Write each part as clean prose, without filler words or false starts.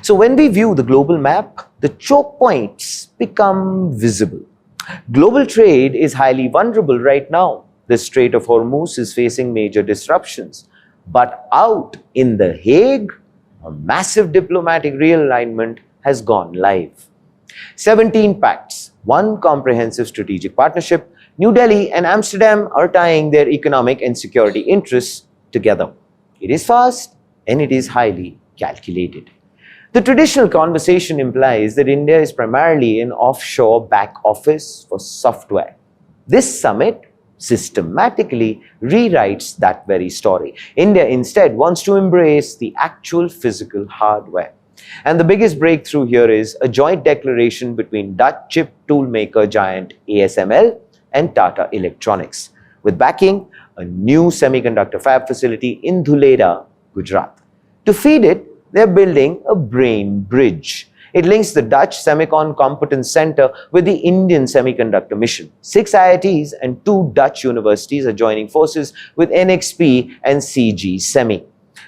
So when we view the global map, the choke points become visible. Global trade is highly vulnerable right now. The Strait of Hormuz is facing major disruptions. But out in The Hague, a massive diplomatic realignment has gone live. 17 pacts, one comprehensive strategic partnership. New Delhi and Amsterdam are tying their economic and security interests together. It is fast and it is highly calculated. The traditional conversation implies that India is primarily an offshore back office for software. This summit systematically rewrites that very story. India instead wants to embrace the actual physical hardware. And the biggest breakthrough here is a joint declaration between Dutch chip toolmaker giant ASML and Tata Electronics, with backing a new semiconductor fab facility in Dhulera, Gujarat. To feed it, they're building a brain bridge. It links the Dutch Semicon Competence Center with the Indian Semiconductor mission. 6 IITs and 2 Dutch universities are joining forces with NXP and CG Semi.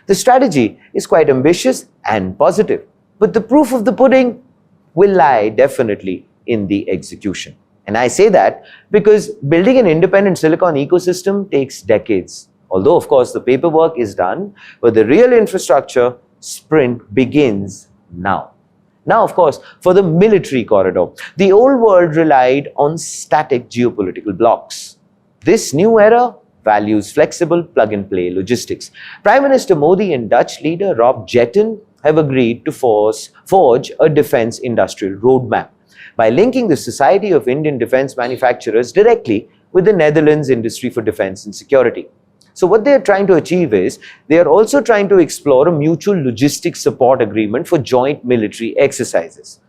The strategy is quite ambitious and positive, but the proof of the pudding will lie definitely in the execution. And I say that because building an independent silicon ecosystem takes decades. Although, of course, the paperwork is done, but the real infrastructure sprint begins now. Now, of course, for the military corridor, the old world relied on static geopolitical blocks. This new era values flexible plug-and-play logistics. Prime Minister Modi and Dutch leader Rob Jetten have agreed to forge a defense industrial roadmap by linking the Society of Indian Defense Manufacturers directly with the Netherlands Industry for Defense and Security. So what they are trying to achieve is, they are also trying to explore a mutual logistics support agreement for joint military exercises.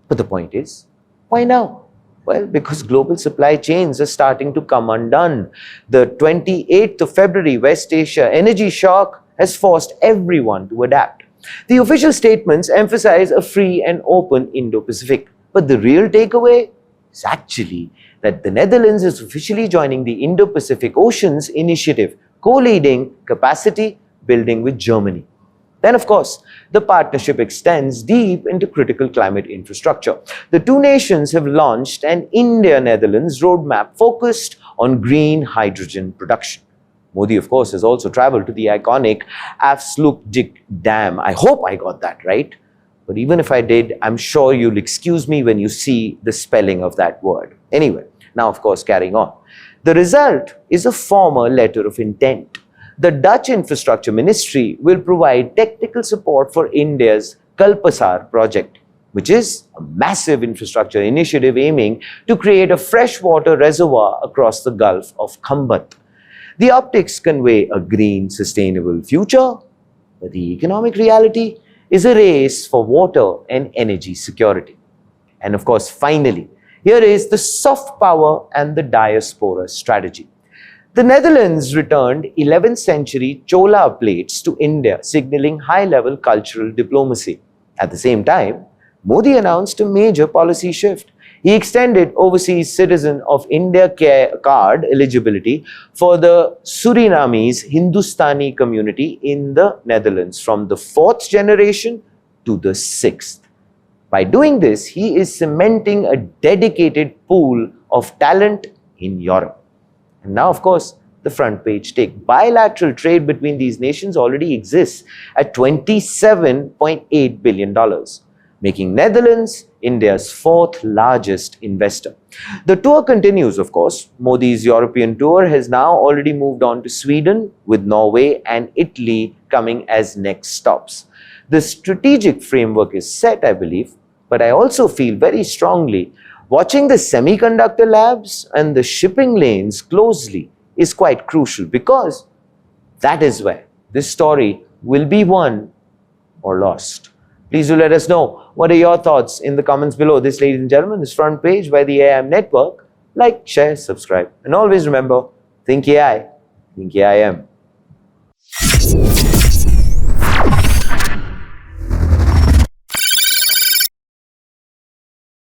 But the point is, why now? Well, because global supply chains are starting to come undone. The 28th of February West Asia energy shock has forced everyone to adapt. The official statements emphasize a free and open Indo-Pacific. But the real takeaway is actually that the Netherlands is officially joining the Indo-Pacific Oceans Initiative, co-leading capacity building with Germany. Then, of course, the partnership extends deep into critical climate infrastructure. The two nations have launched an India-Netherlands roadmap focused on green hydrogen production. Modi, of course, has also traveled to the iconic Afsluitdijk Dam. I hope I got that right. But even if I did, I'm sure you'll excuse me when you see the spelling of that word. Anyway, now, of course, carrying on. The result is a formal letter of intent. The Dutch Infrastructure Ministry will provide technical support for India's Kalpasar project, which is a massive infrastructure initiative aiming to create a freshwater reservoir across the Gulf of Khambat. The optics convey a green, sustainable future, but the economic reality is a race for water and energy security. And of course, finally, here is the soft power and the diaspora strategy. The Netherlands returned 11th century Chola plates to India, signaling high-level cultural diplomacy. At the same time, Modi announced a major policy shift. He extended overseas citizen of India card eligibility for the Surinamese Hindustani community in the Netherlands from the 4th generation to the 6th. By doing this, he is cementing a dedicated pool of talent in Europe. And now, of course, the front page take. Bilateral trade between these nations already exists at $27.8 billion, making Netherlands India's 4th largest investor. The tour continues, of course. Modi's European tour has now already moved on to Sweden, with Norway and Italy coming as next stops. The strategic framework is set, I believe, but I also feel very strongly watching the semiconductor labs and the shipping lanes closely is quite crucial, because that is where this story will be won or lost. Please do let us know what are your thoughts in the comments below. This, ladies and gentlemen, is Front Page by the AIM Network. Like, share, subscribe, and always remember, think AI, think AIM.